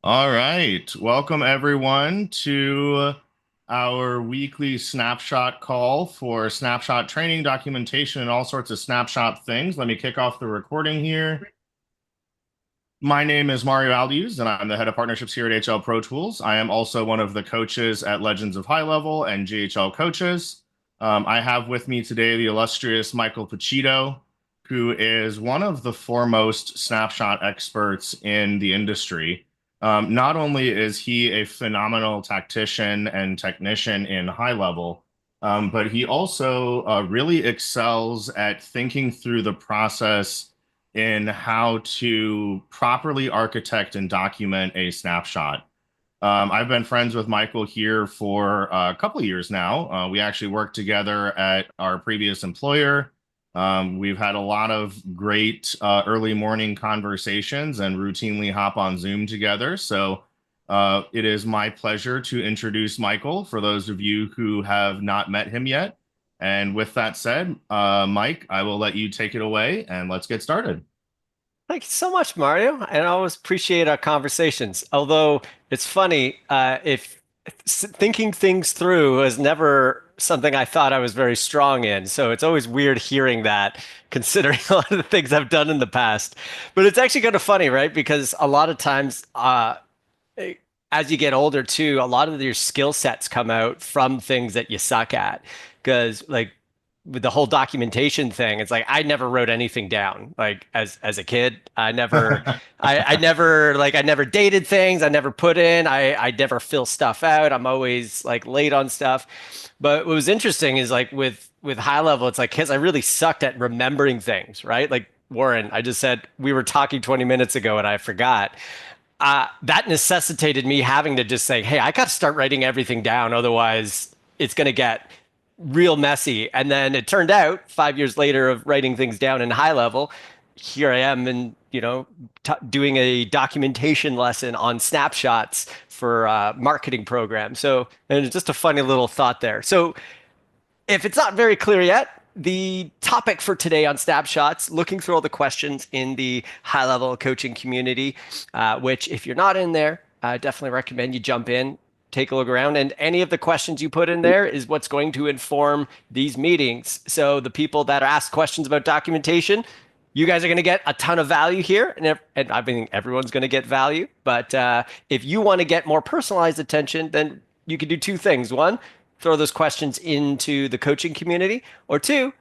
All right. Welcome everyone to our weekly snapshot call for snapshot training, documentation, and all sorts of snapshot things. Let me kick off the recording here. My name is Mario Aldiuz, and I'm the head of partnerships here at HL Pro Tools. I am also one of the coaches at Legends of High Level and GHL coaches. I have with me today the illustrious Michael Pacito, who is one of the foremost snapshot experts in the industry. Not only is he a phenomenal tactician and technician in high level, but he also really excels at thinking through the process in how to properly architect and document a snapshot. I've been friends with Michael here for a couple of years now. We actually worked together at our previous employer. We've had a lot of great early morning conversations and routinely hop on Zoom together. So it is my pleasure to introduce Michael for those of you who have not met him yet. And with that said, Mike, I will let you take it away and let's get started. Thank you so much, Mario. And I always appreciate our conversations. Although it's funny, if thinking things through is never something I thought I was very strong in. So it's always weird hearing that, considering a lot of the things I've done in the past. But it's actually kind of funny, right? Because a lot of times, as you get older too, a lot of your skill sets come out from things that you suck at. Because like with the whole documentation thing, it's like I never wrote anything down. Like as a kid, I never dated things. I never put in. I never fill stuff out. I'm always like late on stuff. But what was interesting is like with high level, it's like because I really sucked at remembering things, right? Like Warren, I just said we were talking 20 minutes ago and I forgot. That necessitated me having to just say, hey, I got to start writing everything down. Otherwise, it's going to get real messy. And then it turned out 5 years later of writing things down in high level, here I am and, doing a documentation lesson on snapshots for marketing program. So, and it's just a funny little thought there. So if it's not very clear yet, the topic for today on Snapshots, looking through all the questions in the high level coaching community, which if you're not in there, I definitely recommend you jump in, take a look around. And any of the questions you put in there is what's going to inform these meetings. So the people that ask questions about documentation, you guys are going to get a ton of value here. And I think everyone's going to get value. But if you want to get more personalized attention, then you can do two things. One, throw those questions into the coaching community, or two,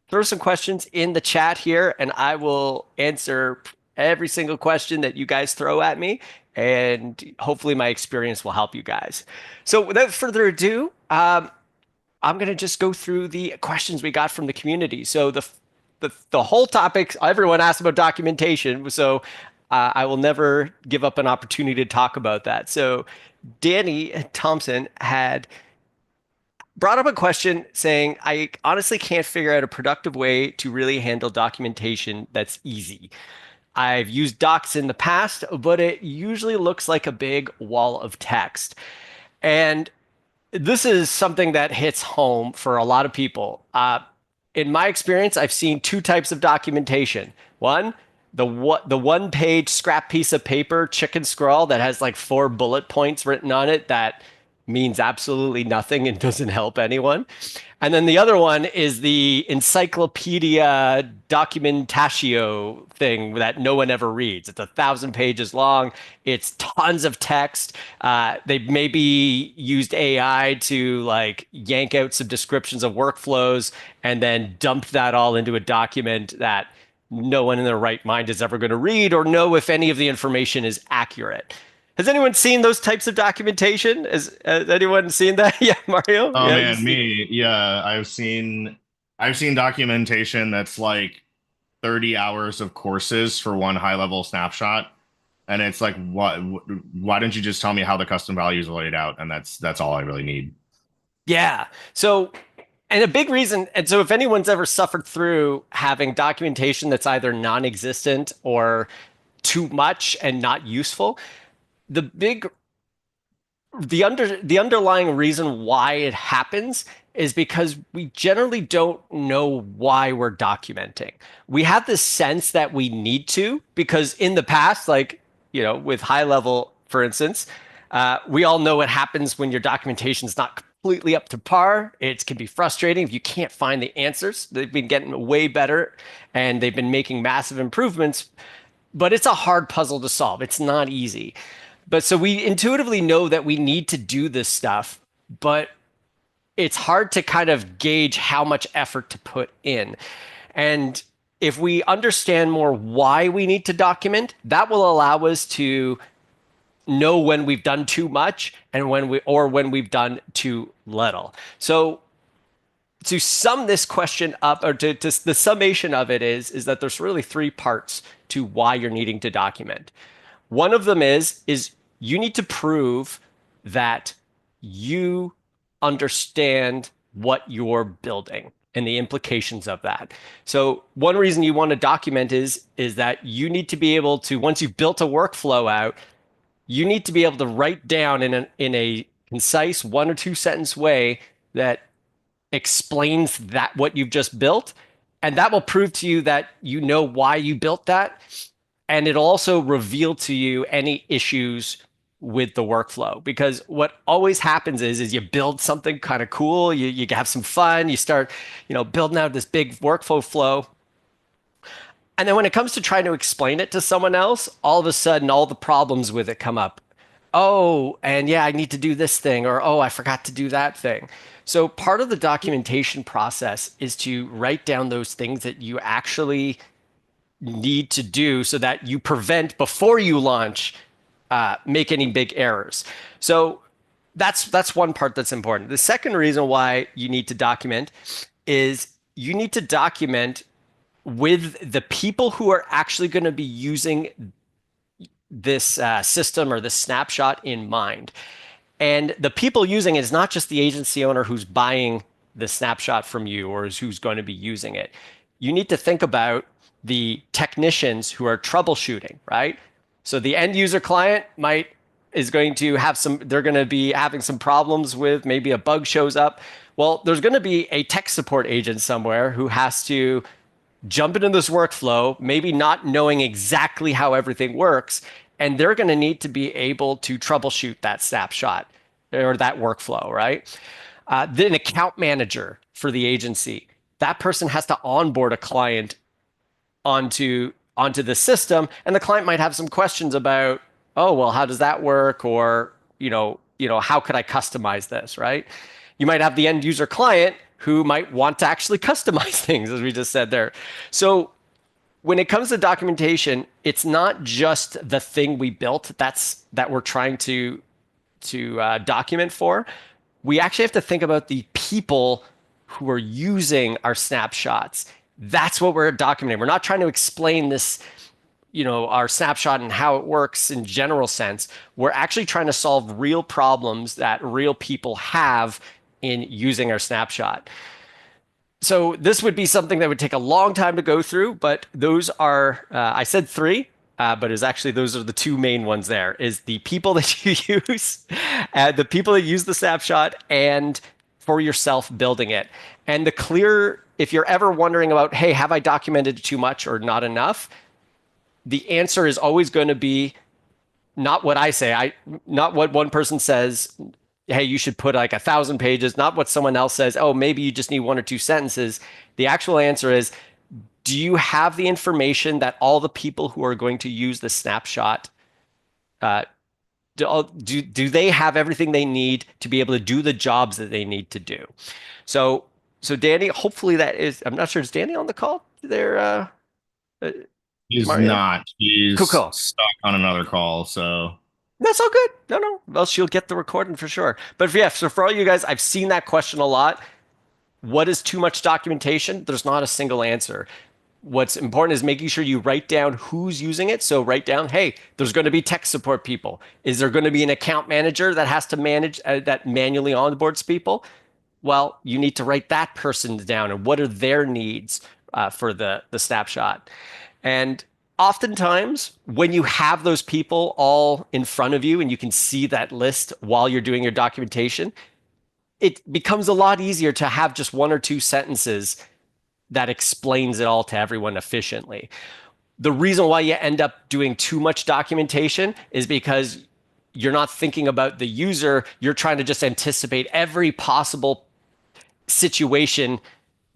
throw some questions in the chat here, and I will answer every single question that you guys throw at me. And hopefully, my experience will help you guys. So, without further ado, I'm going to just go through the questions we got from the community. So, the whole topic, everyone asked about documentation. So, I will never give up an opportunity to talk about that. So, Danny Thompson had brought up a question saying, I honestly can't figure out a productive way to really handle documentation that's easy. I've used docs in the past, but it usually looks like a big wall of text. And this is something that hits home for a lot of people. In my experience, I've seen two types of documentation. One, the one page scrap piece of paper chicken scrawl that has like four bullet points written on it that means absolutely nothing and doesn't help anyone. And then the other one is the encyclopedia documentatio thing that no one ever reads. It's 1,000 pages long. It's tons of text. They maybe used AI to like yank out some descriptions of workflows and then dumped that all into a document that no one in their right mind is ever going to read or know if any of the information is accurate. Has anyone seen those types of documentation? Has anyone seen that? Yeah, Mario? Oh Yeah, you man, see. me. Yeah, I've seen documentation that's like 30 hours of courses for one high level snapshot. And it's like, what, why don't you just tell me how the custom values are laid out? And that's all I really need. Yeah. So, and a big reason, and so if anyone's ever suffered through having documentation that's either non-existent or too much and not useful, the big the underlying reason why it happens is because we generally don't know why we're documenting. We have this sense that we need to because in the past, like, with high level for instance, we all know what happens when your documentation is not completely up to par. It can be frustrating if you can't find the answers. They've been getting way better and they've been making massive improvements, but it's a hard puzzle to solve. It's not easy. But so we intuitively know that we need to do this stuff, but it's hard to kind of gauge how much effort to put in. And if we understand more why we need to document, that will allow us to know when we've done too much and when we've done too little. So to sum this question up, or to the summation of it is that there's really three parts to why you're needing to document. One of them is you need to prove that you understand what you're building and the implications of that. So one reason you want to document is that you need to be able to, once you've built a workflow out, you need to be able to write down in a concise 1 or 2 sentence way that explains that what you've just built. And that will prove to you that you know why you built that. And it'll also reveal to you any issues with the workflow. Because what always happens is you build something kind of cool, you have some fun, you start, building out this big workflow flow. And then when it comes to trying to explain it to someone else, all of a sudden all the problems with it come up. Oh, and yeah, I need to do this thing, or oh, I forgot to do that thing. So part of the documentation process is to write down those things that you actually need to do so that you prevent before you launch, make any big errors. So that's one part that's important. The second reason why you need to document is you need to document with the people who are actually going to be using this system or this snapshot in mind. And the people using it is not just the agency owner who's buying the snapshot from you or who's going to be using it. You need to think about the technicians who are troubleshooting, right? So the end user client is going to have they're going to be having some problems with maybe a bug shows up. Well, there's going to be a tech support agent somewhere who has to jump into this workflow, maybe not knowing exactly how everything works, and they're going to need to be able to troubleshoot that snapshot or that workflow, right? Then an account manager for the agency, that person has to onboard a client onto the system, and the client might have some questions about, oh, well, how does that work? Or, how could I customize this, right? You might have the end user client who might want to actually customize things, as we just said there. So when it comes to documentation, it's not just the thing we built that we're trying to document for. We actually have to think about the people who are using our snapshots. That's what we're documenting. We're not trying to explain this, our snapshot and how it works in general sense. We're actually trying to solve real problems that real people have in using our snapshot. So this would be something that would take a long time to go through, but those are, I said three, but it's actually, those are the two main ones there, is the people that you use, the people that use the snapshot, and for yourself building it. And if you're ever wondering about, hey, have I documented too much or not enough? The answer is always going to be not what I say, not what one person says, hey, you should put like 1,000 pages, not what someone else says, oh, maybe you just need 1 or 2 sentences. The actual answer is, do you have the information that all the people who are going to use the snapshot, do they have everything they need to be able to do the jobs that they need to do? So Danny, hopefully I'm not sure, is Danny on the call there? He's Mario? not. He's Cool. stuck on another call, so. That's all good. No. Well, she'll get the recording for sure. But yeah, so for all you guys, I've seen that question a lot. What is too much documentation? There's not a single answer. What's important is making sure you write down who's using it. So write down, hey, there's going to be tech support people. Is there going to be an account manager that has to manage that manually onboards people? Well, you need to write that person down and what are their needs for the snapshot. And oftentimes, when you have those people all in front of you and you can see that list while you're doing your documentation, it becomes a lot easier to have just 1 or 2 sentences that explains it all to everyone efficiently. The reason why you end up doing too much documentation is because you're not thinking about the user. You're trying to just anticipate every possible situation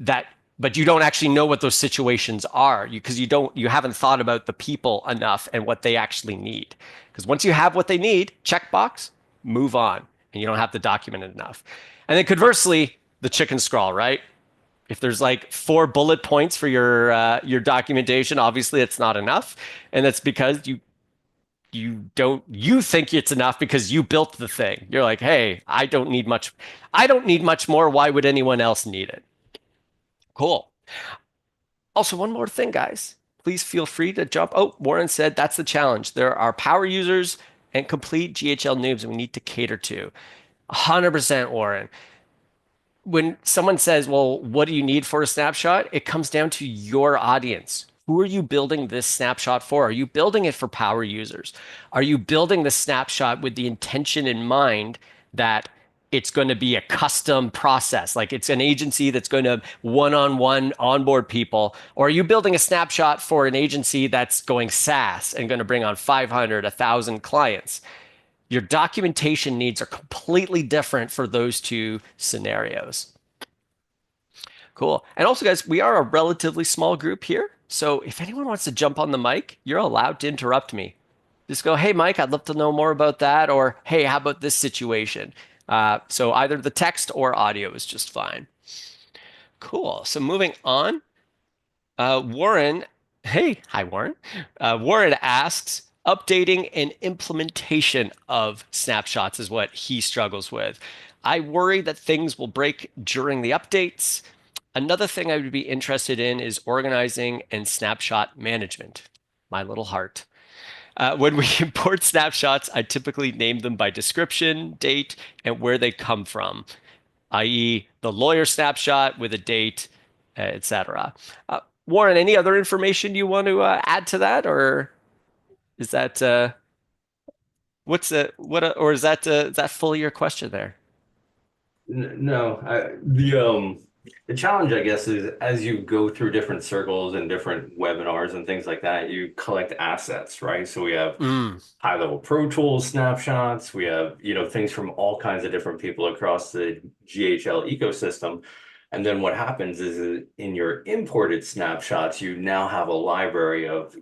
that, but you don't actually know what those situations are because you haven't thought about the people enough and what they actually need. Because once you have what they need, checkbox, move on, and you don't have to document it enough. And then conversely, the chicken scrawl, right? If there's like 4 bullet points for your documentation, obviously it's not enough, and that's because you think it's enough because you built the thing. You're like, hey, I don't need much. I don't need much more. Why would anyone else need it? Cool. Also, one more thing, guys. Please feel free to jump. Oh, Warren said that's the challenge. There are power users and complete GHL noobs we need to cater to. 100% Warren. When someone says, well, what do you need for a snapshot? It comes down to your audience. Who are you building this snapshot for? Are you building it for power users? Are you building the snapshot with the intention in mind that it's going to be a custom process, like it's an agency that's going to one-on-one onboard people? Or are you building a snapshot for an agency that's going SaaS and going to bring on 500, 1,000 clients? Your documentation needs are completely different for those two scenarios. Cool. And also, guys, we are a relatively small group here. So if anyone wants to jump on the mic, you're allowed to interrupt me. Just go, hey, Mike, I'd love to know more about that. Or, hey, how about this situation? So either the text or audio is just fine. Cool. So moving on, Warren, hey, hi, Warren. Warren asks, updating and implementation of snapshots is what he struggles with. I worry that things will break during the updates. Another thing I would be interested in is organizing and snapshot management. My little heart. When we import snapshots, I typically name them by description, date, and where they come from, i.e., the lawyer snapshot with a date, etc. Warren, any other information you want to add to that, or is that what's or is that fully your question there? No, the challenge, I guess, is as you go through different circles and different webinars and things like that, you collect assets, right? So we have Mm, high-level Pro Tools snapshots. We have, things from all kinds of different people across the GHL ecosystem. And then what happens is in your imported snapshots, you now have a library of,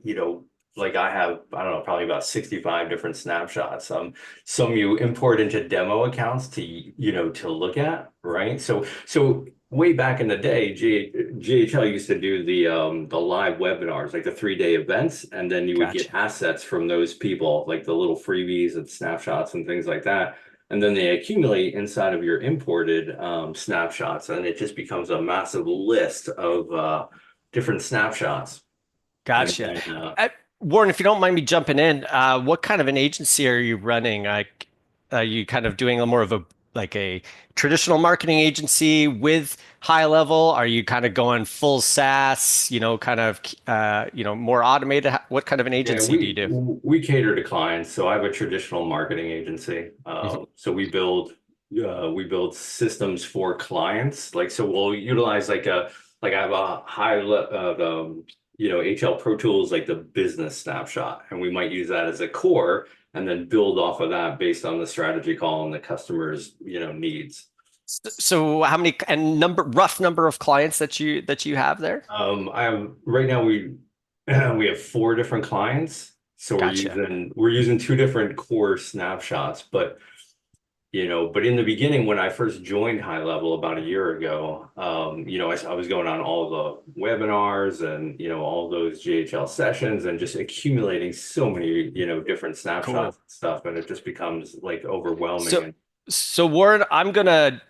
like I have, I don't know, probably about 65 different snapshots. Some you import into demo accounts to look at, right? So way back in the day, GHL used to do the live webinars, like the 3-day events, and then you would get gotcha. assets from those people, like the little freebies and snapshots and things like that. And then they accumulate inside of your imported snapshots, and it just becomes a massive list of different snapshots. And Gotcha. then, Warren, if you don't mind me jumping in, what kind of an agency are you running? Like, are you kind of doing a more of a like a traditional marketing agency with high level? Are you kind of going full SaaS, kind of more automated? What kind of an Yeah, agency do you do? we cater to clients. So I have a traditional marketing agency. Mhm. So we build systems for clients. Like so, we'll utilize like I have a HL Pro Tools like the business snapshot, and we might use that as a core, and then build off of that based on the strategy call and the customer's needs. So how many and rough number of clients that you have there? I have right now we have 4 different clients. So we're Gotcha. using 2 different core snapshots, but in the beginning when I first joined High Level about a year ago, I was going on all the webinars and all those GHL sessions and just accumulating so many different Cool. snapshots and stuff, and it just becomes like overwhelming. So, And so Warren, I'm gonna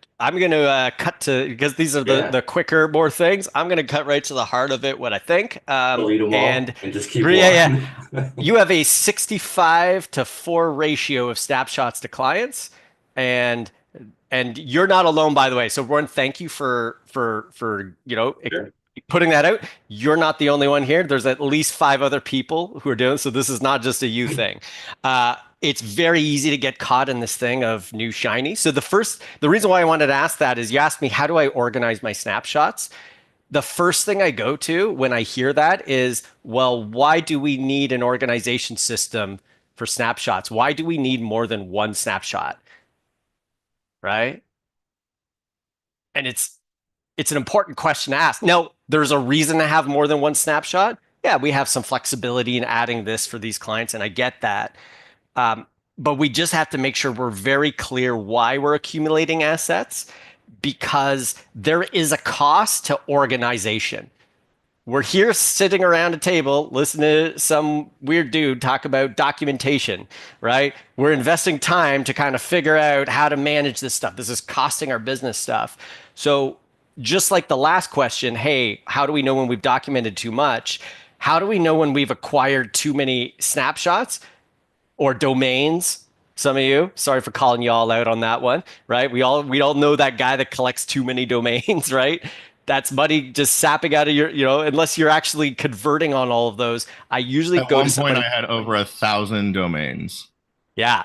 cut to because these are yeah, the quicker, more things. I'm gonna cut right to the heart of it, what I think. delete them And all and just keep yeah, yeah, one. you have a 65-4 ratio of snapshots to clients, and you're not alone, by the way. So Warren, thank you for Sure. putting that out. You're not the only one here. There's at least 5 other people who are doing it. So this is not just a you thing. It's very easy to get caught in this thing of new shiny. So the reason why I wanted to ask that is you asked me, how do I organize my snapshots? The first thing I go to when I hear that is, well, why do we need an organization system for snapshots? Why do we need more than one snapshot? Right? And it's an important question to ask. Now, there's a reason to have more than one snapshot. Yeah, we have some flexibility in adding this for these clients, and I get that. But we just have to make sure we're very clear why we're accumulating assets, because there is a cost to organization. We're here sitting around a table listening to some weird dude talk about documentation, right? We're investing time to kind of figure out how to manage this stuff. This is costing our business stuff. So just like the last question, hey, how do we know when we've documented too much? How do we know when we've acquired too many snapshots or domains? Some of you, sorry for calling you all out on that one, right? We all know that guy that collects too many domains, right? That's money just sapping out of your, unless you're actually converting on all of those. I usually At go to one point, somebody. I had over 1,000 domains. Yeah.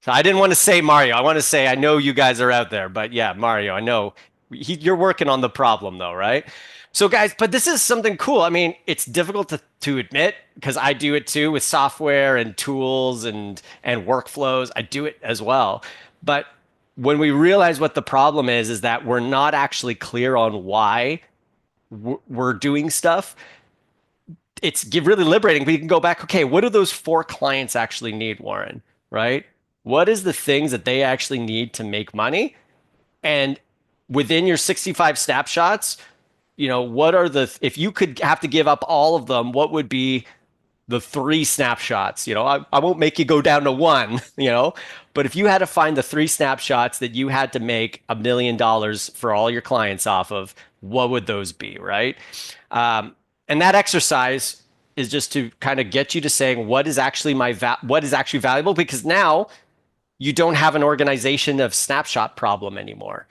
So I didn't want to say Mario. I want to say I know you guys are out there, but yeah, Mario, I know you're working on the problem though, right? So guys, but this is something cool. I mean, it's difficult to admit because I do it too with software and tools and workflows. I do it as well. But when we realize what the problem is that we're not actually clear on why we're doing stuff. It's really liberating. We can go back. Okay, what do those 4 clients actually need, Warren? Right? What is the things that they actually need to make money? And within your 65 snapshots, what are if you could have to give up all of them, what would be the 3 snapshots? I won't make you go down to one, but if you had to find the 3 snapshots that you had to make $1 million for all your clients off of, what would those be, right? And that exercise is just to kind of get you to saying what is actually what is actually valuable, because now you don't have an organization of snapshot problem anymore.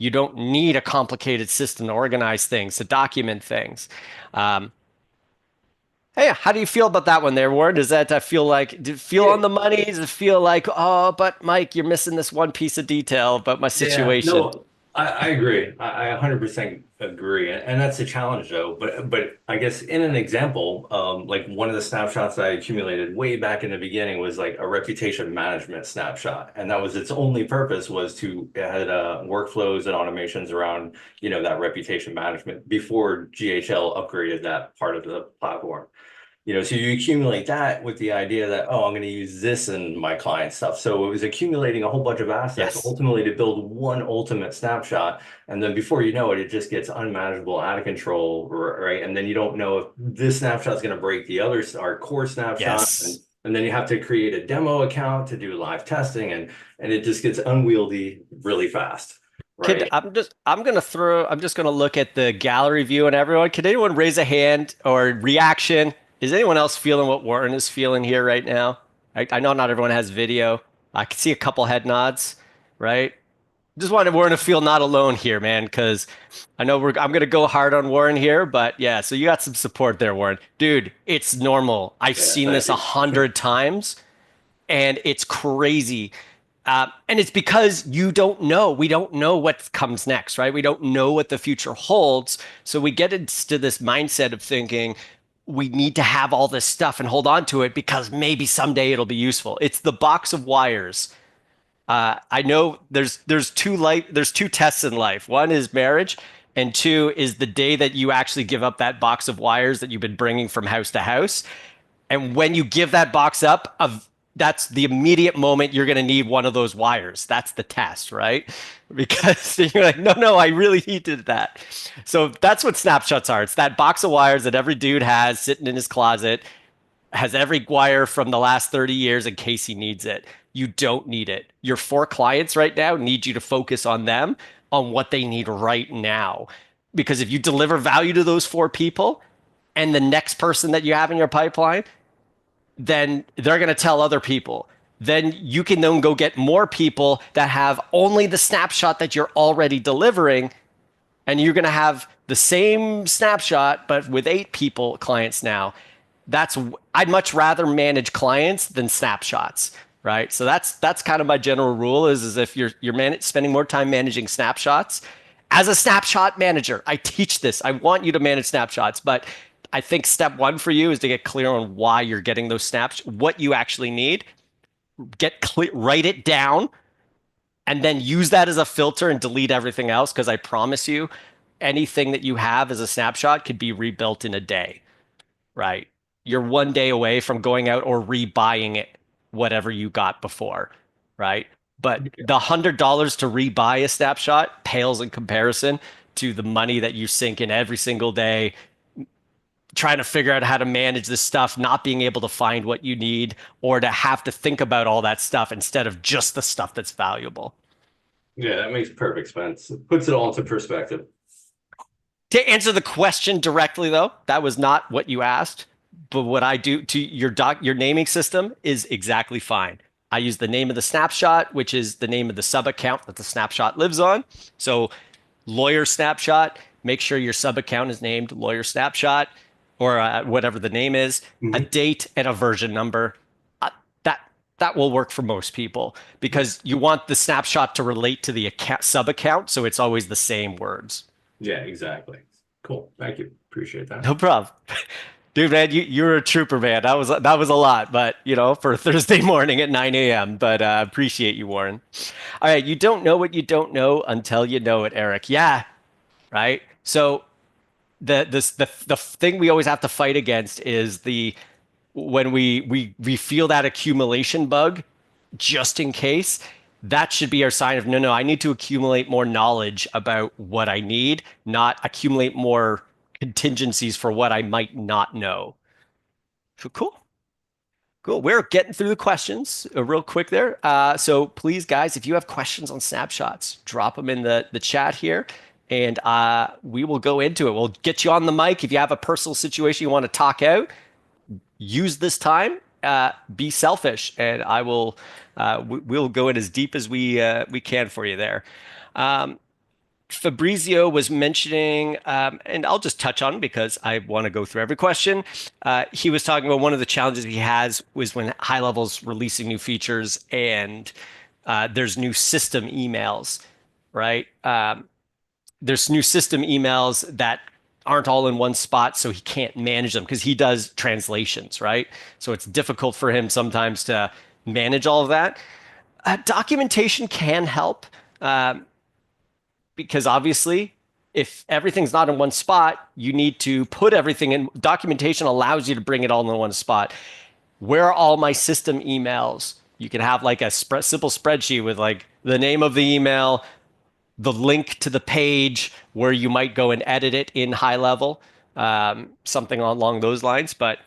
You don't need a complicated system to organize things, to document things. Hey, how do you feel about that one there, Warren? Does that feel like, did it feel Yeah, on the money? Does it feel like, oh, but Mike, you're missing this one piece of detail about my yeah, situation? no, I agree. I 100% agree, and that's a challenge though. But I guess in an example, like one of the snapshots I accumulated way back in the beginning was like a reputation management snapshot, and that was its only purpose was to it had workflows and automations around that reputation management before GHL upgraded that part of the platform. So you accumulate that with the idea that, oh, I'm going to use this in my client stuff. So it was accumulating a whole bunch of assets Yes. ultimately to build one ultimate snapshot. And then before you know it, it just gets unmanageable, out of control, right? And then you don't know if this snapshot is going to break the other, our core snapshot. Yes. And then you have to create a demo account to do live testing, and it just gets unwieldy really fast, Kid, right? I'm just gonna look at the gallery view and everyone. Can anyone raise a hand or reaction? Is anyone else feeling what Warren is feeling here right now? I know not everyone has video. I can see a couple head nods, right? Just wanted Warren to feel not alone here, man, because I know I'm gonna go hard on Warren here, but yeah, so you got some support there, Warren. Dude, it's normal. I've Yeah, seen thank this a you. hundred times and it's crazy. And it's because you don't know. We don't know what comes next, right? We don't know what the future holds. So we get into this mindset of thinking we need to have all this stuff and hold on to it because maybe someday it'll be useful. It's the box of wires. I know there's two tests in life. One is marriage, and 2 is the day that you actually give up that box of wires that you've been bringing from house to house. And when you give that box up, that's the immediate moment you're going to need one of those wires. That's the test, right? Because you're like, no, I really needed that. So that's what snapshots are. It's that box of wires that every dude has sitting in his closet, has every wire from the last 30 years in case he needs it. You don't need it. Your 4 clients right now need you to focus on them, on what they need right now. Because if you deliver value to those 4 people and the next person that you have in your pipeline, then they're going to tell other people. Then you can then go get more people that have only the snapshot that you're already delivering, and you're going to have the same snapshot but with 8 people clients now. I'd much rather manage clients than snapshots, right? So that's kind of my general rule is if you're spending more time managing snapshots. As a snapshot manager, I teach this. I want you to manage snapshots, but I think step one for you is to get clear on why you're getting those snaps, what you actually need. Get clear, write it down, and then use that as a filter and delete everything else. Because I promise you, anything that you have as a snapshot could be rebuilt in a day, right? You're one day away from going out or rebuying it, whatever you got before, right? But the $100 to rebuy a snapshot pales in comparison to the money that you sink in every single day trying to figure out how to manage this stuff, not being able to find what you need, or to have to think about all that stuff instead of just the stuff that's valuable. Yeah, that makes perfect sense. It puts it all into perspective. To answer the question directly, though, that was not what you asked. But what I do to your naming system is exactly fine. I use the name of the snapshot, which is the name of the sub account that the snapshot lives on. So, lawyer snapshot, make sure your sub account is named lawyer snapshot or whatever the name is, a date and a version number. That that will work for most people because you want the snapshot to relate to the account, sub account, so it's always the same words. Yeah, exactly. Cool. Thank you. Appreciate that. No problem. Dude, man, you're a trooper, man. That was a lot, but for Thursday morning at 9 a.m. But appreciate you, Warren. All right, you don't know what you don't know until you know it, Eric. Yeah, right. So the thing we always have to fight against is the when we feel that accumulation bug, just in case. That should be our sign of no, I need to accumulate more knowledge about what I need, not accumulate more contingencies for what I might not know. So cool. Cool. We're getting through the questions real quick there. So please, guys, if you have questions on snapshots, drop them in the chat here and we will go into it. We'll get you on the mic. If you have a personal situation you want to talk out, use this time. Be selfish, and I will. We'll go in as deep as we can for you there. Fabrizio was mentioning, and I'll just touch on because I want to go through every question. He was talking about one of the challenges he has was when high level's releasing new features and there's new system emails, right? There's new system emails that aren't all in one spot, so he can't manage them because he does translations, right? So it's difficult for him sometimes to manage all of that. Documentation can help because obviously, if everything's not in one spot, you need to put everything in. Documentation allows you to bring it all in one spot. Where are all my system emails? You can have like a simple spreadsheet with like the name of the email, the link to the page where you might go and edit it in high level, something along those lines. But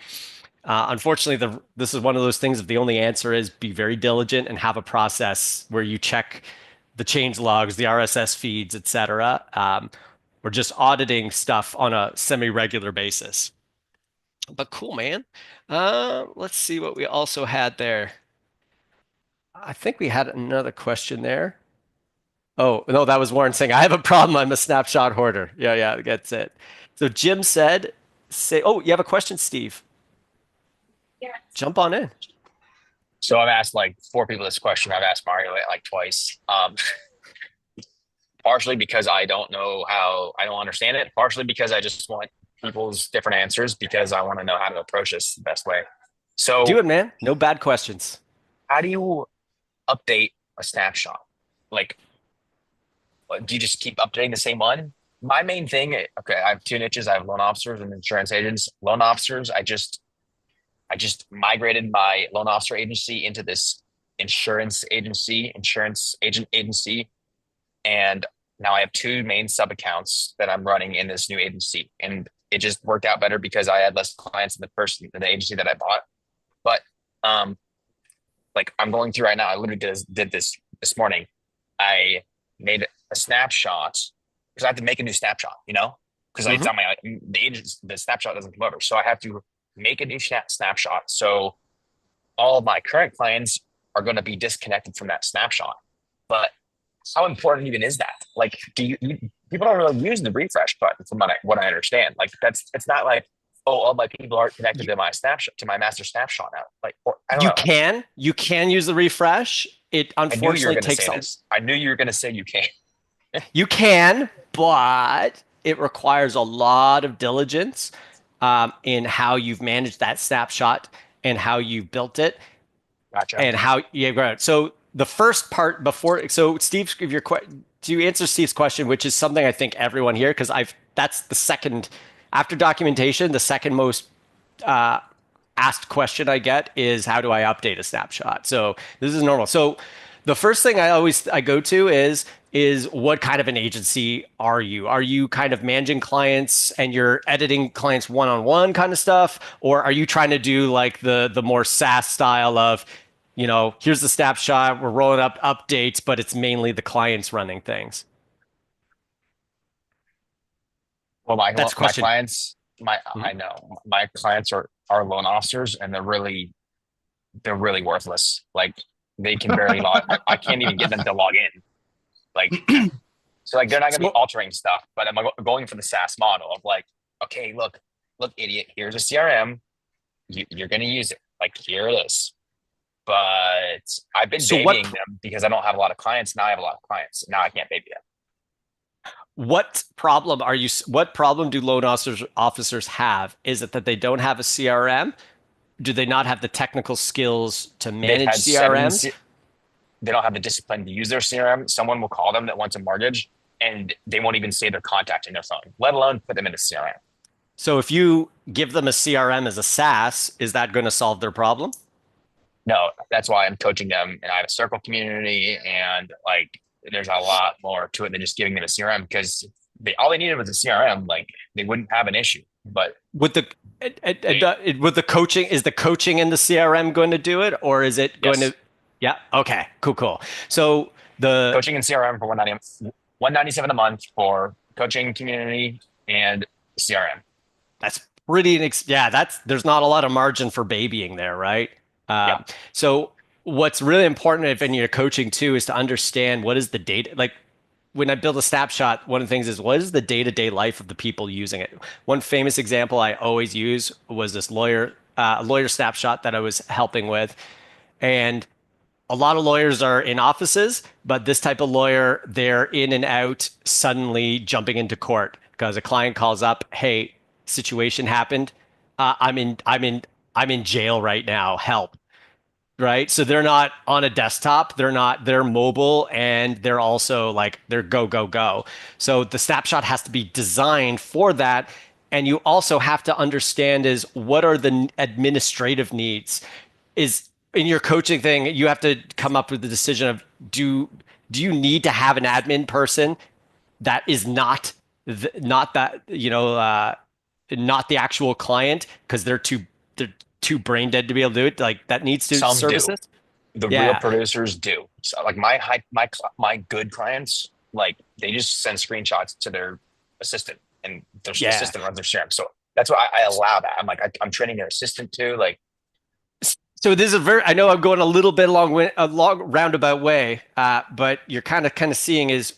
unfortunately, this is one of those things. If the only answer is be very diligent and have a process where you check the change logs, the RSS feeds, etc., or just auditing stuff on a semi-regular basis. But cool, man. Let's see what we also had there. I think we had another question there. Oh, no, that was Warren saying, I have a problem. I'm a snapshot hoarder. Yeah, that's it. So Jim said, oh, you have a question, Steve? Yeah. Jump on in. So I've asked like 4 people this question. I've asked Mario it like twice. Partially because I don't understand it. Partially because I just want people's different answers because I want to know how to approach this the best way. So do it, man. No bad questions. How do you update a snapshot? Like, do you just keep updating the same one? My main thing, okay, I have 2 niches. I have loan officers and insurance agents. Loan officers, I just migrated my loan officer agency into this insurance agent agency. And now I have 2 main sub accounts that I'm running in this new agency. And it just worked out better because I had less clients than the agency that I bought. But like I'm going through right now, I literally did this morning. I made a snapshot because I have to make a new snapshot, because it's on the snapshot doesn't come over. So I have to make a new snapshot. So all of my current clients are going to be disconnected from that snapshot. But how important even is that? Like, people don't really use the refresh button from what I understand. Like it's not like, oh, all my people aren't connected to my snapshot, to my master snapshot now. Like, I don't know. You can use the refresh. It unfortunately takes some. I knew you were going to say you can. You can, but it requires a lot of diligence. in how you've managed that snapshot and how you've built it Gotcha. and how right. So the first part before, so Steve, if your to answer Steve's question, which is something I think everyone here, because that's the second after documentation, the second most asked question I get is how do I update a snapshot? So this is normal. So the first thing I go to is what kind of an agency are you? Are you kind of managing clients and you're editing clients one-on-one kind of stuff, or are you trying to do like the more SaaS style of, here's the snapshot, we're rolling up updates, but it's mainly the clients running things? Well, That's a my question. clients, I know my clients are loan officers, and they're really worthless. Like they can barely log. I can't even get them to log in. Like so, like they're not gonna be So, altering stuff. But I'm going for the SaaS model of like, okay, look, idiot. Here's a CRM. You're gonna use it. Like here it is. But I've been so babying them because I don't have a lot of clients. Now I have a lot of clients. Now I can't baby them. what problem do loan officers have? Is it that they don't have a CRM? Do they not have the technical skills to They've manage had seven. CRMs? They don't have the discipline to use their CRM. Someone will call them that wants a mortgage, and they won't even say their contact in their phone, let alone put them in a CRM. So if you give them a CRM as a SaaS, is that going to solve their problem? No, that's why I'm coaching them, and I have a circle community, and like there's a lot more to it than just giving them a CRM because all they needed was a CRM. Like they wouldn't have an issue, but With the with the coaching, is the coaching in the CRM going to do it, or is it going yes, to? Yeah. Okay. Cool. So the coaching and CRM for 197 a month for coaching community and CRM. That's pretty. Yeah. There's not a lot of margin for babying there, right? Yeah, So what's really important if in your coaching too is to understand what is the data like. When I build a snapshot, one of the things is what is the day-to-day life of the people using it. One famous example I always use was this lawyer snapshot that I was helping with, and a lot of lawyers are in offices, but this type of lawyer, they're in and out suddenly jumping into court because a client calls up, "Hey, situation happened. I'm in jail right now. Help." Right? So they're not on a desktop, they're mobile, and they're also like they're go, go, go. So the snapshot has to be designed for that. And you also have to understand is what are the administrative needs? Is in your coaching thing, you have to come up with the decision of do you need to have an admin person that is not that, not the actual client because they're too brain dead to be able to do it, like that needs to some service do. it. The real Yeah. producers do. So like my good clients, like they just send screenshots to their assistant, and their Yeah. assistant runs their CRM. So that's why I allow that. I'm like I'm training their assistant too. Like So this is I know I'm going a little bit a long roundabout way, but you're kind of seeing is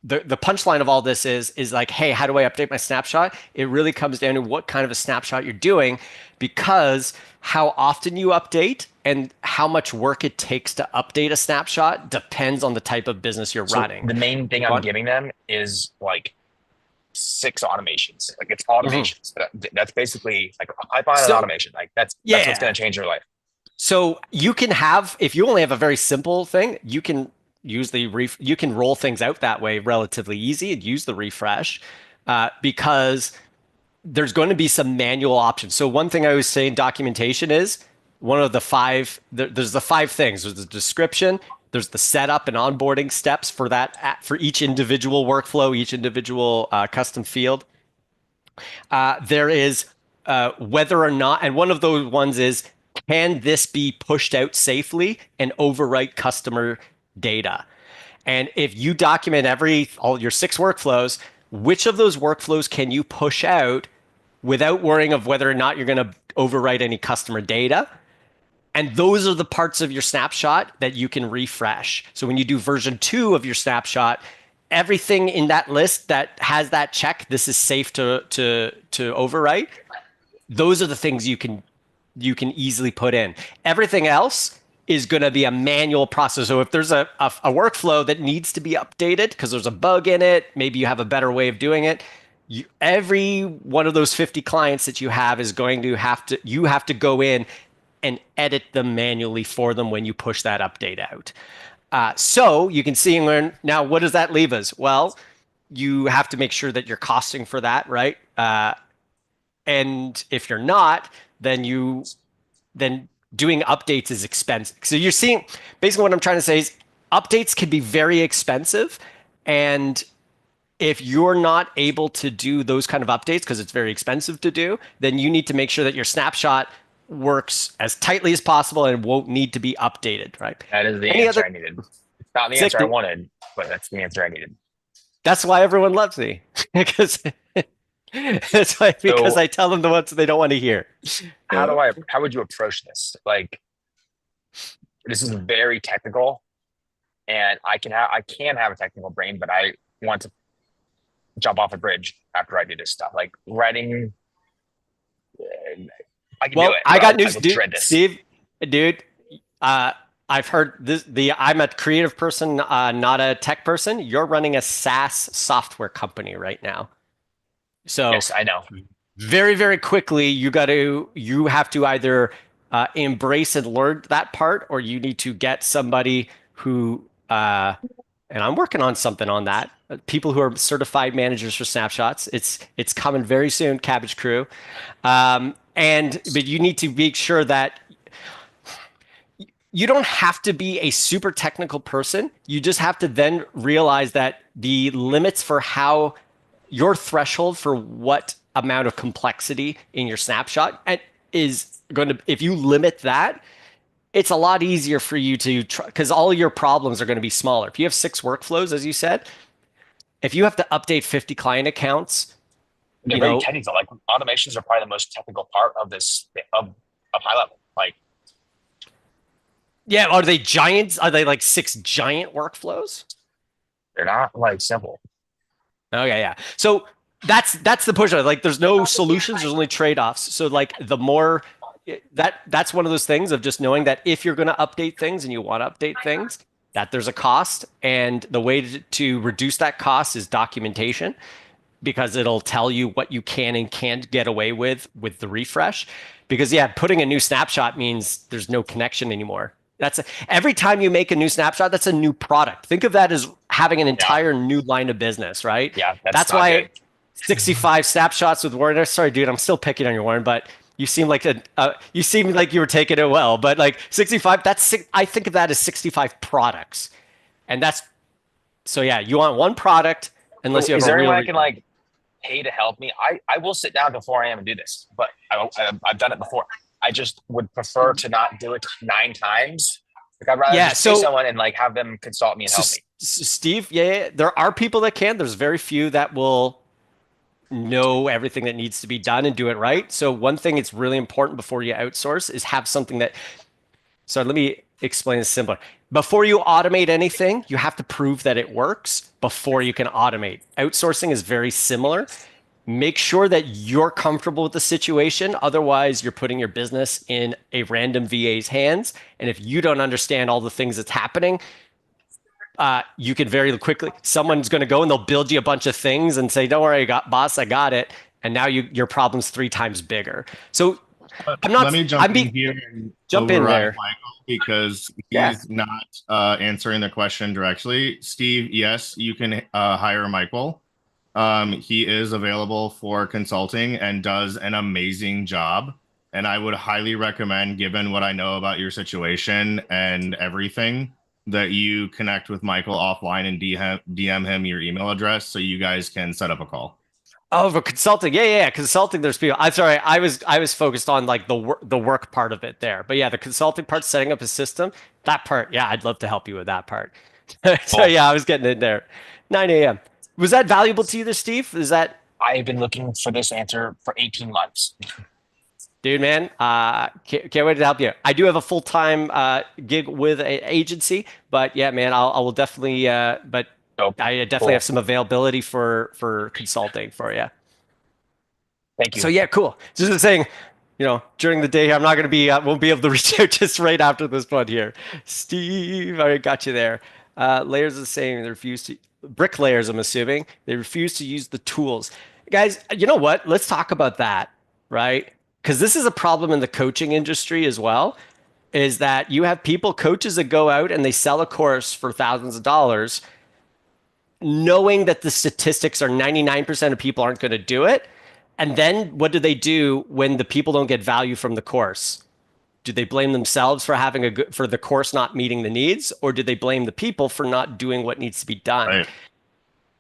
the punchline of all this is like, hey, how do I update my snapshot? It really comes down to what kind of a snapshot you're doing, because how often you update and how much work it takes to update a snapshot depends on the type of business you're so running. the main thing I'm giving them is like 6 automations. Like it's Mhm. automations. That's basically like a pipeline and So automation. Like that's what's yeah, going to change your life. so you can have, if you only have a very simple thing, you can you can roll things out that way relatively easy and use the refresh, because there's going to be some manual options. So one thing I always say in documentation is one of the there's the 5 things. There's the description, there's the setup and onboarding steps for that for each individual workflow, each individual custom field. There is whether or not, and one of those ones is, can this be pushed out safely and overwrite customer data? And if you document all your 6 workflows, which of those workflows can you push out without worrying of whether or not you're going to overwrite any customer data? And those are the parts of your snapshot that you can refresh. So when you do version 2 of your snapshot, everything in that list that has that check, this is safe to overwrite. Those are the things you can easily put in. Everything else is going to be a manual process. So if there's a workflow that needs to be updated because there's a bug in it, maybe you have a better way of doing it, every one of those 50 clients that you have is going to you have to go in and edit them manually for them when you push that update out. So you can see and learn now, what does that leave us? Well, you have to make sure that you're costing for that, right? And if you're not, then doing updates is expensive. So you're seeing basically what I'm trying to say is updates can be very expensive, and if you're not able to do those kind of updates because it's very expensive to do, then you need to make sure that your snapshot works as tightly as possible and won't need to be updated, right? That is the Any answer other I needed. It's not the answer I wanted, but that's the answer I needed. That's why everyone loves me. because that's why because So I tell them the ones they don't want to hear. how would you approach this? Like, this is very technical, and I can have a technical brain, but I want to jump off a bridge after I do this stuff. Like writing, I can do Well, it. I But got I news, will dude. dread this. Steve, dude. I've heard this. I'm a creative person, not a tech person. You're running a SaaS software company right now, so Yes, I know. very, very quickly you have to either embrace and learn that part, or you need to get somebody who. And I'm working on something on that. People who are certified managers for snapshots. It's coming very soon, Cabbage Crew. But you need to make sure that you don't have to be a super technical person. You just have to then realize that the limits for how your threshold for what amount of complexity in your snapshot is going to, if you limit that, it's a lot easier for you to try because all your problems are going to be smaller. If you have 6 workflows, as you said, if you have to update 50 client accounts, They're very technical. Like automations are probably the most technical part of this of high level. Like, yeah, are they giants? Are they like 6 giant workflows? they're not like simple. Okay, yeah. So that's the push. Like, there's no solutions. There's only trade-offs. So like the more that's one of those things of just knowing that if you're going to update things and you want to update things, that there's a cost, and the way to reduce that cost is documentation, because it'll tell you what you can and can't get away with the refresh. Because yeah, putting a new snapshot means there's no connection anymore. Every time you make a new snapshot, that's a new product. Think of that as having an entire new line of business, right? Yeah, that's not why good. 65 snapshots with Warren. Sorry, dude, I'm still picking on you, Warren, but you seem like you seem like you were taking it well. But like 65, I think of that as 65 products, and that's so yeah. You want one product unless you have Is a there real. anyone I can like pay to help me? I will sit down till 4 a.m. and do this, but I've done it before. I just would prefer to not do it 9 times. Like I'd rather just pay someone and like have them consult me and help me. Steve, yeah, there are people that can. There's very few that will know everything that needs to be done and do it right. So one thing it's really important before you outsource is have something that. So let me explain this simpler. Before you automate anything, you have to prove that it works before you can automate. Outsourcing is very similar. Make sure that you're comfortable with the situation. Otherwise, you're putting your business in a random VA's hands. And if you don't understand all the things that's happening, you can very quickly, someone's going to go and they'll build you a bunch of things and say, don't worry, boss, I got it. And now your problem's 3 times bigger. So I'm not. Let me jump in here and jump in there, Michael, because he's not answering the question directly. Steve, yes, you can hire Michael. He is available for consulting and does an amazing job. And I would highly recommend, given what I know about your situation and everything, that you connect with Michael offline and DM him your email address so you guys can set up a call. Oh, for consulting, yeah, consulting. There's people. I'm sorry, I was focused on like the work part of it there, but yeah, the consulting part, setting up a system, that part, yeah, I'd love to help you with that part. So yeah, I was getting in there. 9 a.m. Was that valuable to you, there, Steve? Is that? I've been looking for this answer for 18 months. Dude, man, can't wait to help you. I do have a full-time gig with an agency, but yeah, man, I will definitely. But I definitely have some availability for consulting for you. Thank you. So yeah, cool. Just saying, during the day, I'm not going to be, won't be able to reach out just right after this one here. Steve, I got you there. Layers are the same. They refuse to bricklayers. I'm assuming they refuse to use the tools. Guys, you know what? Let's talk about that, right? Because this is a problem in the coaching industry as well, is that you have people, coaches that go out and they sell a course for thousands of dollars, knowing that the statistics are 99% of people aren't going to do it. And then what do they do when the people don't get value from the course? Do they blame themselves for having a good, for the course not meeting the needs, or do they blame the people for not doing what needs to be done? Right.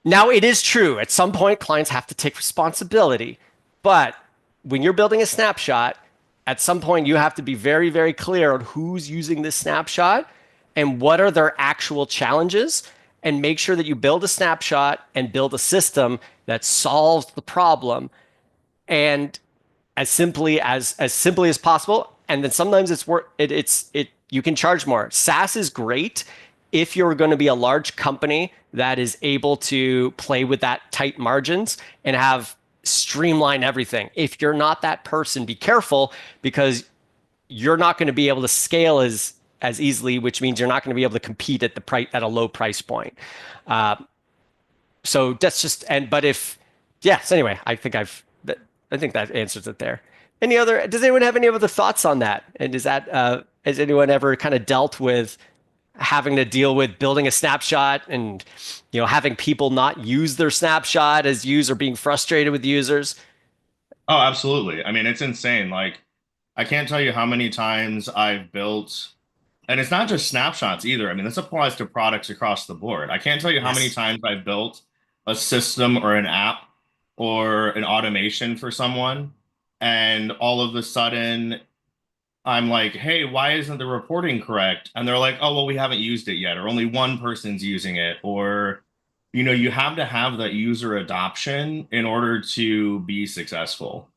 Now, it is true. At some point, clients have to take responsibility. But when you're building a snapshot, at some point, you have to be very, very clear on who's using this snapshot and what are their actual challenges, and make sure that you build a snapshot and build a system that solves the problem and as simply as possible. And then sometimes it's you can charge more. SaaS is great if you're going to be a large company that is able to play with that tight margins and have streamline everything. If you're not that person, be careful, because you're not going to be able to scale as easily, which means you're not going to be able to compete at the price at a low price point. Uh, so that's just and but if yes, anyway, I think that answers it there. Any other? Does anyone have any other thoughts on that? And is that has anyone ever kind of dealt with having to deal with building a snapshot and having people not use their snapshot as user being frustrated with users? Oh, absolutely. I mean, it's insane. Like, I can't tell you how many times I've built, and it's not just snapshots either. I mean, this applies to products across the board. I can't tell you how many Yes. times I've built a system or an app or an automation for someone, and all of a sudden I'm like, hey, why isn't the reporting correct? And they're like, oh, well, we haven't used it yet, or only one person's using it, or, you have to have that user adoption in order to be successful.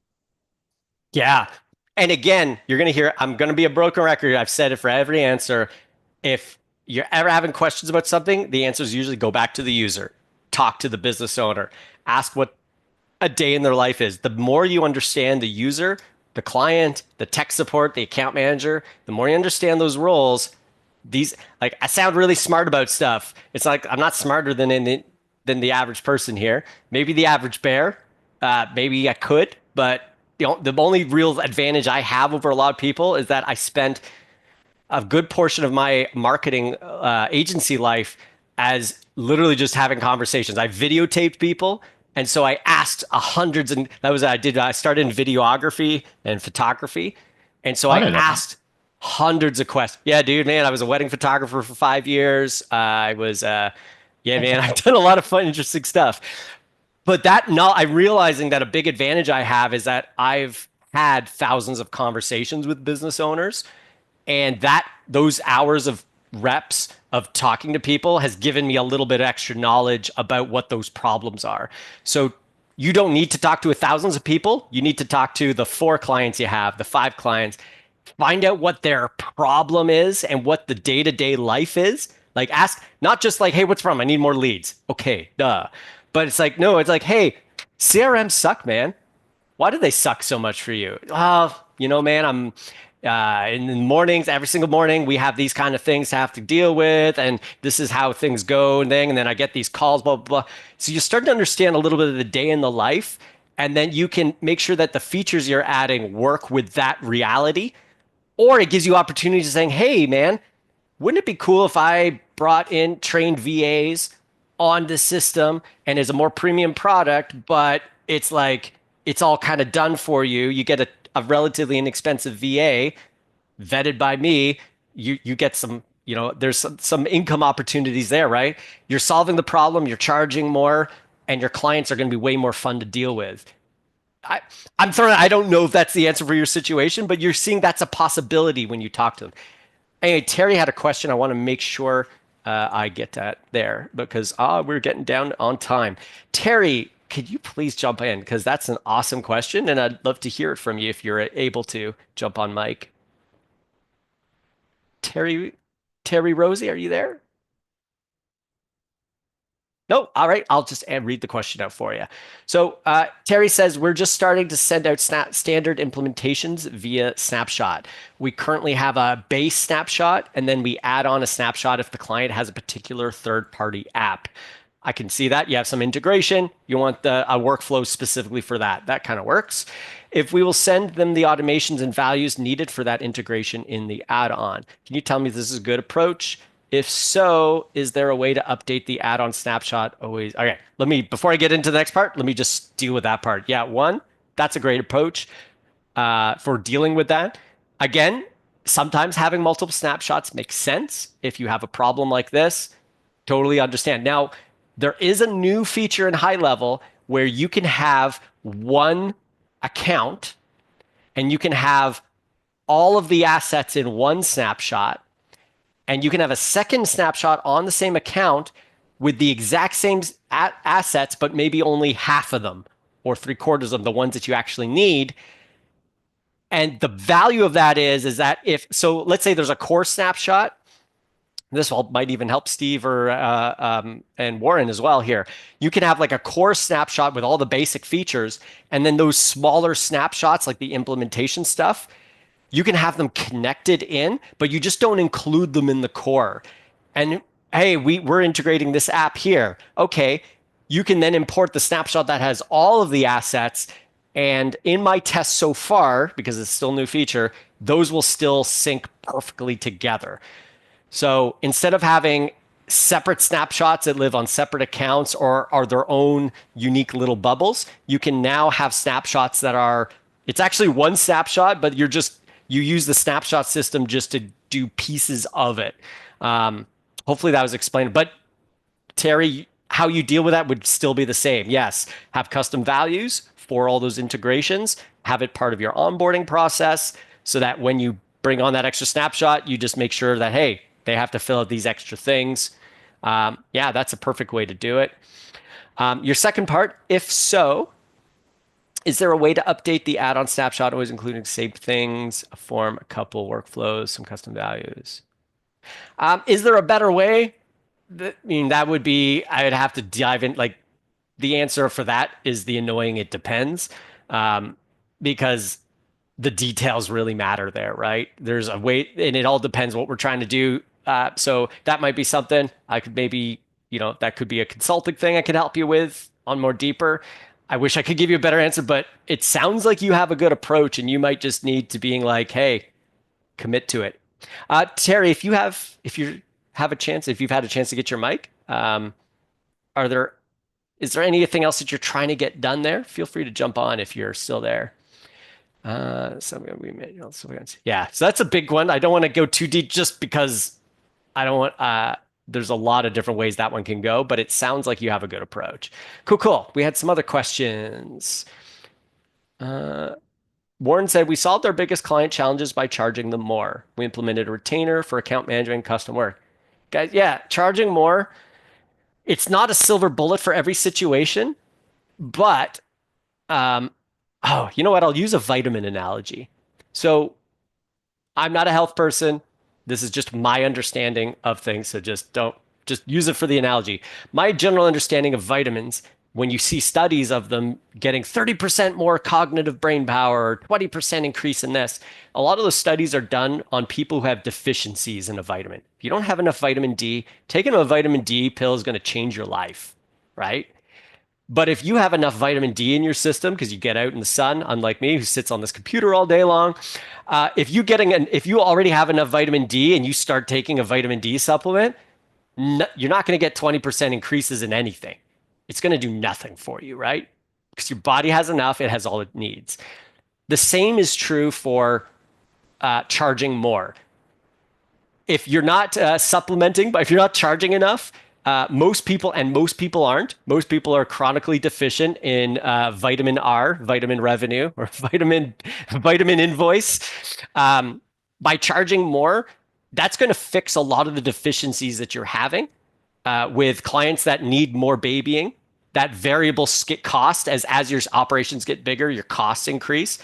Yeah. And again, you're going to hear, I'm going to be a broken record. I've said it for every answer. If you're ever having questions about something, the answers usually go back to the user, talk to the business owner, ask what a day in their life is. The more you understand the user, the client, the tech support, the account manager, the more you understand those roles, these like I sound really smart about stuff. It's like I'm not smarter than the average person here. Maybe the average bear. Maybe I could, but the only real advantage I have over a lot of people is that I spent a good portion of my marketing agency life as literally just having conversations. I videotaped people. And so I asked hundreds, and that was what I did. I started in videography and photography. And so I I didn't know that. asked hundreds of questions. Yeah, dude, man, I was a wedding photographer for 5 years. Yeah, man, I've done a lot of fun, interesting stuff. But that, no, I'm realizing that a big advantage I have is that I've had thousands of conversations with business owners, and that those hours of reps of talking to people has given me a little bit extra knowledge about what those problems are. So you don't need to talk to thousands of people. You need to talk to the 4 clients you have, the 5 clients. Find out what their problem is and what the day-to-day life is. Like ask not just like, hey, what's wrong? I need more leads. Okay, duh. But it's like, no, it's like, hey, CRM suck, man. Why do they suck so much for you? Man, I'm in the mornings, every single morning, we have these kind of things to have to deal with, and this is how things go, and then I get these calls, blah, blah, blah. So you start to understand a little bit of the day in the life, and then you can make sure that the features you're adding work with that reality, or it gives you opportunities to saying, hey, man, wouldn't it be cool if I brought in trained VAs on the system and as a more premium product, but it's like it's all kind of done for you. You get a relatively inexpensive VA vetted by me. You get some, there's some income opportunities there, right? You're solving the problem, you're charging more, and your clients are going to be way more fun to deal with. I, I'm throwing. I don't know if that's the answer for your situation, but you're seeing that's a possibility when you talk to them. Anyway, Terry had a question. I want to make sure I get that there because we're getting down on time. Terry, could you please jump in? Because that's an awesome question, and I'd love to hear it from you if you're able to jump on mic. Terry, Terry Rosie, are you there? No, all right. I'll just read the question out for you. So Terry says, we're just starting to send out standard implementations via Snapshot. We currently have a base snapshot, and then we add on a snapshot if the client has a particular third-party app. I can see that. You have some integration. You want a workflow specifically for that. That kind of works. If we will send them the automations and values needed for that integration in the add-on. Can you tell me if this is a good approach? If so, is there a way to update the add-on snapshot always? Okay, before I get into the next part, let me just deal with that part. Yeah, one, that's a great approach for dealing with that. Again, sometimes having multiple snapshots makes sense. If you have a problem like this, totally understand. Now, there is a new feature in high level where you can have one account and you can have all of the assets in one snapshot, and you can have a second snapshot on the same account with the exact same assets, but maybe only half of them or 3/4 of the ones that you actually need. And the value of that is that let's say there's a core snapshot. This might even help Steve and Warren as well here. You can have like a core snapshot with all the basic features, and then those smaller snapshots, like the implementation stuff, you can have them connected in, but you just don't include them in the core. And hey, we're integrating this app here. Okay, you can then import the snapshot that has all of the assets. And in my test so far, because it's still a new feature, those will still sync perfectly together. So instead of having separate snapshots that live on separate accounts or are their own unique little bubbles, you can now have snapshots it's actually one snapshot, but you use the snapshot system just to do pieces of it. Hopefully that was explained. But Terry, how you deal with that would still be the same. Yes, have custom values for all those integrations, have it part of your onboarding process so that when you bring on that extra snapshot, you just make sure that, hey, they have to fill out these extra things. Yeah, that's a perfect way to do it. Your second part, if so, is there a way to update the add-on snapshot, always including saved things, a form, a couple workflows, some custom values? Is there a better way? I mean, that would be, I would have to dive in. Like, the answer for that is the annoying it depends, because the details really matter there, right? There's a way, and it all depends what we're trying to do. So that might be something I could maybe, that could be a consulting thing I could help you with on more deeper. I wish I could give you a better answer, but it sounds like you have a good approach and you might just need to being like, hey, commit to it. Terry, if you've had a chance to get your mic, is there anything else that you're trying to get done there? Feel free to jump on if you're still there. Yeah, so that's a big one. I don't want to go too deep just because I don't want, there's a lot of different ways that one can go, but it sounds like you have a good approach. Cool. We had some other questions. Warren said, we solved our biggest client challenges by charging them more. We implemented a retainer for account management and custom work. Guys, yeah, charging more. It's not a silver bullet for every situation, but you know what? I'll use a vitamin analogy. So I'm not a health person. This is just my understanding of things. So just use it for the analogy. My general understanding of vitamins, when you see studies of them getting 30% more cognitive brain power, or 20% increase in this, a lot of those studies are done on people who have deficiencies in a vitamin. If you don't have enough vitamin D, taking a vitamin D pill is going to change your life, right? But if you have enough vitamin D in your system, because you get out in the sun, unlike me, who sits on this computer all day long, if you already have enough vitamin D and you start taking a vitamin D supplement, you're not going to get 20% increases in anything. It's going to do nothing for you, right? Because your body has enough, it has all it needs. The same is true for charging more. If you're not supplementing, but if you're not charging enough, most people aren't. Most people are chronically deficient in vitamin R, vitamin revenue, or vitamin invoice. By charging more, that's going to fix a lot of the deficiencies that you're having with clients that need more babying. That variable cost, as your operations get bigger, your costs increase.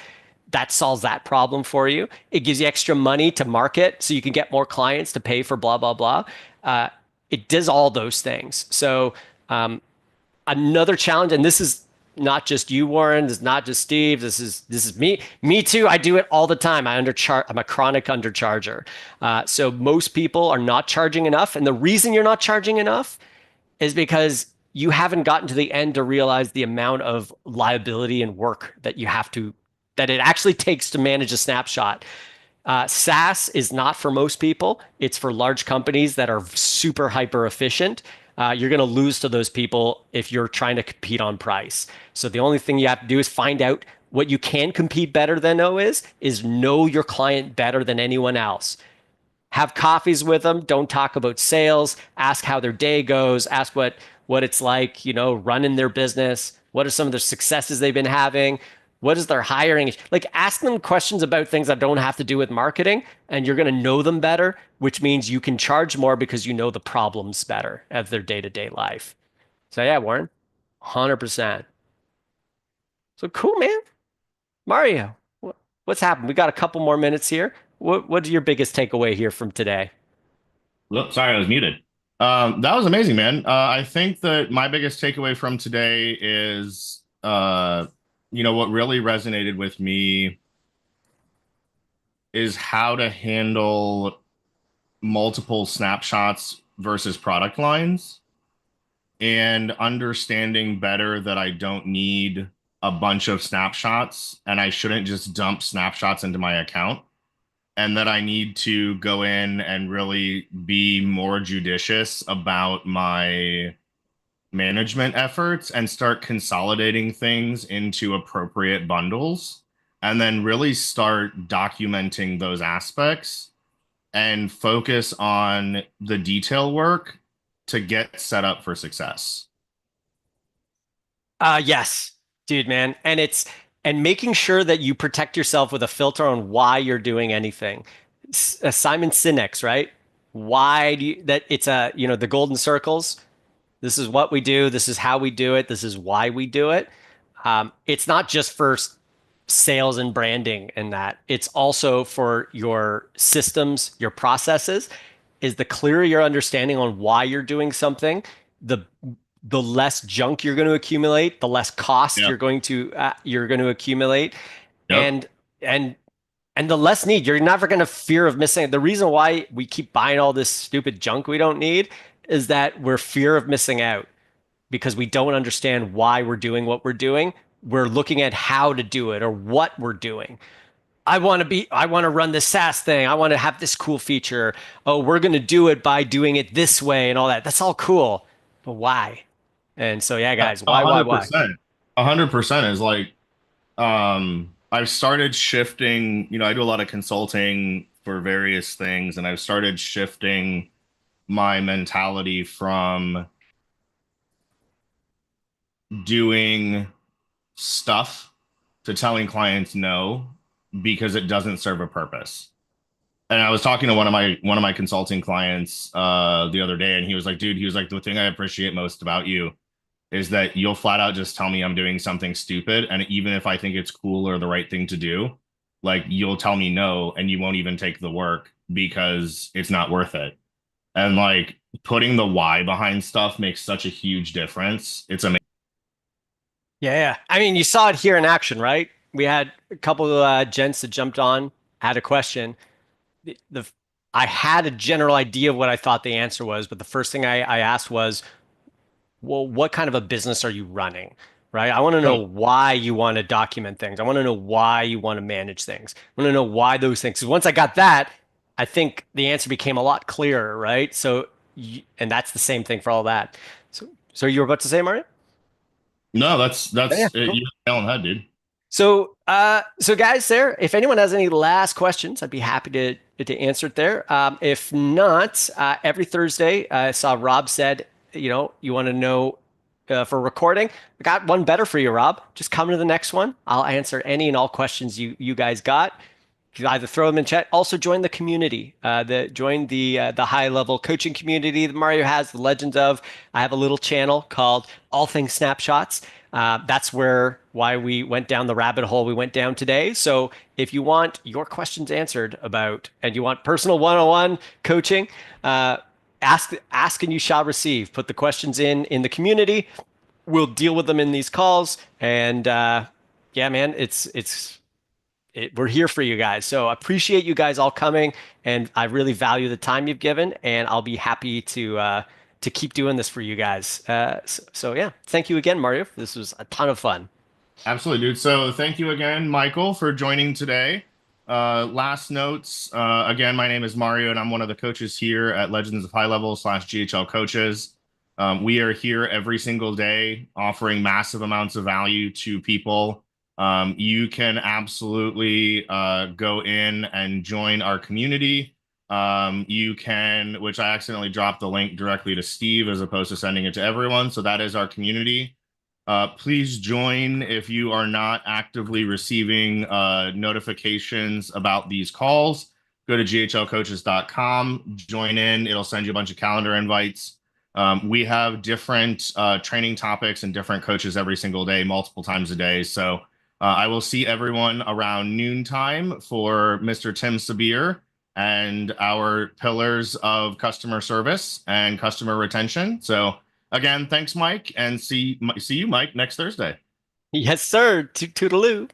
That solves that problem for you. It gives you extra money to market so you can get more clients to pay for blah, blah, blah. It does all those things. So another challenge, and this is not just you, Warren, this is not just Steve, this is me too. I do it all the time. I'm a chronic undercharger. So most people are not charging enough. And the reason you're not charging enough is because you haven't gotten to the end to realize the amount of liability and work that that it actually takes to manage a snapshot. SaaS is not for most people. It's for large companies that are super hyper efficient. You're going to lose to those people if you're trying to compete on price. So the only thing you have to do is find out what you can compete better than is know your client better than anyone else. Have coffees with them. Don't talk about sales. Ask how their day goes. Ask what it's like, running their business. What are some of the successes they've been having? What is their hiring? Like, ask them questions about things that don't have to do with marketing, and you're going to know them better, which means you can charge more because you know the problems better of their day-to-day life. So yeah, Warren, 100%. So cool, man. Mario, what's happened? We got a couple more minutes here. What's your biggest takeaway here from today? Look, sorry, I was muted. That was amazing, man. I think that my biggest takeaway from today is, what really resonated with me is how to handle multiple snapshots versus product lines and understanding better that I don't need a bunch of snapshots and I shouldn't just dump snapshots into my account and that I need to go in and really be more judicious about my management efforts and start consolidating things into appropriate bundles and then really start documenting those aspects and focus on the detail work to get set up for success. Yes, dude, man. And making sure that you protect yourself with a filter on why you're doing anything. Simon Sinek's, right? Why do you, that it's the golden circles. This is what we do. This is how we do it. This is why we do it. It's not just for sales and branding and that. It's also for your systems, your processes. Is the clearer your understanding on why you're doing something, the the less junk you're going to accumulate, the less cost Yep. you're going to accumulate, Yep. and and and the less need. You're never going to fear of missing. The reason why we keep buying all this stupid junk we don't need is that we're fear of missing out because we don't understand why we're doing what we're doing. We're looking at how to do it or what we're doing. I want to run this SaaS thing. I want to have this cool feature. Oh, we're going to do it by doing it this way and all that. That's all cool. But why? And so, yeah, guys, A hundred why? percent. 100% is like, I've started shifting, I do a lot of consulting for various things, and I've started shifting my mentality from doing stuff to telling clients no because it doesn't serve a purpose. And I was talking to one of my consulting clients the other day, and he was like, dude, he was like, the thing I appreciate most about you is that you'll flat out just tell me I'm doing something stupid. And even if I think it's cool or the right thing to do, like you'll tell me no, and you won't even take the work because it's not worth it. And like putting the why behind stuff makes such a huge difference. It's amazing. Yeah. I mean, you saw it here in action, right? We had a couple of gents that jumped on, had a question. The I had a general idea of what I thought the answer was, but the first thing I asked was, well, what kind of a business are you running? Right? I want to know Right. why you want to document things. I want to know why you want to manage things. I want to know why those things. Because once I got that, I think the answer became a lot clearer, right? So, and that's the same thing for all that. So you were about to say, Mario? No, that's Yeah, that's cool. you're on the head, dude. So guys, there. If anyone has any last questions, I'd be happy to answer it there. If not, every Thursday, I saw Rob said, you want to know for recording. I got one better for you, Rob. Just come to the next one. I'll answer any and all questions you guys got. You can either throw them in chat. Also join the community. Join the high level coaching community that Mario has. The legends of. I have a little channel called All Things Snapshots. That's why we went down the rabbit hole we went down today. So if you want your questions answered about and you want personal one-on-one coaching, ask and you shall receive. Put the questions in the community. We'll deal with them in these calls. And yeah, man, we're here for you guys. So I appreciate you guys all coming, and I really value the time you've given, and I'll be happy to to keep doing this for you guys. So yeah, thank you again, Mario. This was a ton of fun. Absolutely, dude. So thank you again, Michael, for joining today. Last notes. Again, my name is Mario, and I'm one of the coaches here at Legends of High Level / GHL Coaches. We are here every single day offering massive amounts of value to people. You can absolutely go in and join our community. You can, which I accidentally dropped the link directly to Steve as opposed to sending it to everyone. So that is our community. Please join if you are not actively receiving notifications about these calls. Go to ghlcoaches.com, join in. It'll send you a bunch of calendar invites. We have different training topics and different coaches every single day, multiple times a day. So I will see everyone around noontime for Mr. Tim Sabir and our pillars of customer service and customer retention. So again, thanks, Mike, and see you, Mike, next Thursday. Yes, sir. Toodaloo.